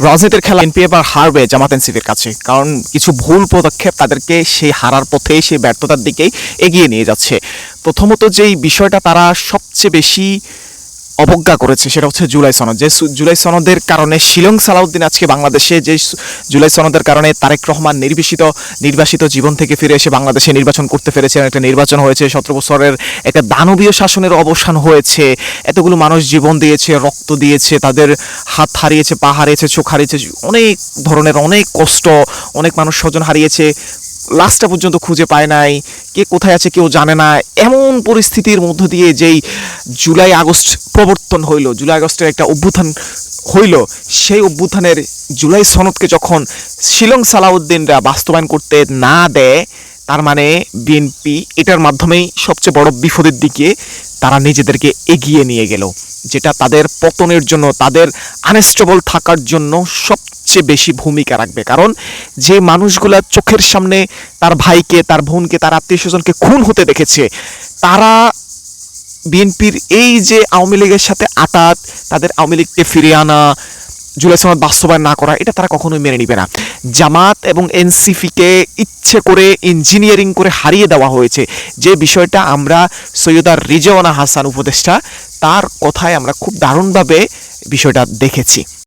রাজনীতির খেলা বিএনপি এবার হারবে জামাত এনসিপির কাছে, কারণ কিছু ভুল পদক্ষেপ তাদেরকে সেই হারার পথে, সেই ব্যর্থতার দিকেই এগিয়ে নিয়ে যাচ্ছে। প্রথমত যেই বিষয়টা তারা সবচেয়ে বেশি অবজ্ঞা করেছে সেটা হচ্ছে জুলাই সনদ। যে জুলাই সনদের কারণে শিলং সালাউদ্দিন আজকে বাংলাদেশে, যে জুলাই সনদের কারণে তারেক রহমান নির্বাসিত জীবন থেকে ফিরে এসে বাংলাদেশে নির্বাচন করতে পেরেছেন, একটা নির্বাচন হয়েছে, 17 বছরের একটা দানবীয় শাসনের অবসান হয়েছে। এতগুলো মানুষ জীবন দিয়েছে, রক্ত দিয়েছে, তাদের হাত হারিয়েছে, পা হারিয়েছে, চোখ হারিয়েছে, অনেক ধরনের অনেক কষ্ট, অনেক মানুষ স্বজন হারিয়েছে, লাস্টটা পর্যন্ত খুঁজে পায় নাই, কে কোথায় আছে কেউ জানে না। এমন পরিস্থিতির মধ্য দিয়ে যেই জুলাই আগস্ট প্রবর্তন হইল, জুলাই আগস্টের একটা অভ্যুত্থান হইল, সেই অভ্যুত্থানের জুলাই সনদকে যখন শিলং সালাউদ্দিনরা বাস্তবায়ন করতে না দেয়, তার মানে বিএনপি এটার মাধ্যমেই সবচেয়ে বড় বিপদের দিকে তারা নিজেদেরকে এগিয়ে নিয়ে গেল, যেটা তাদের পতনের জন্য, তাদের আনস্টেবল থাকার জন্য সবচেয়ে বেশি ভূমিকা রাখবে। কারণ যে মানুষগুলা চোখের সামনে তার ভাইকে, তার বোনকে, তার আত্মীয় স্বজনকে খুন হতে দেখেছে, তারা বিএনপির এই যে আওয়ামী লীগের সাথে আঁতাত, তাদের আওয়ামী লীগকে ফিরিয়ে আনা, জুলাই সনদ বাস্তবায়ন না করা, এটা তারা কখনোই মেনে নিবে না। জামাত এবং এনসিপিকে ইচ্ছে করে ইঞ্জিনিয়ারিং করে হারিয়ে দেওয়া হয়েছে, যে বিষয়টা আমরা সৈয়দা রিজওয়ানা হাসান উপদেষ্টা, তার কথায় আমরা খুব দারুণভাবে বিষয়টা দেখেছি।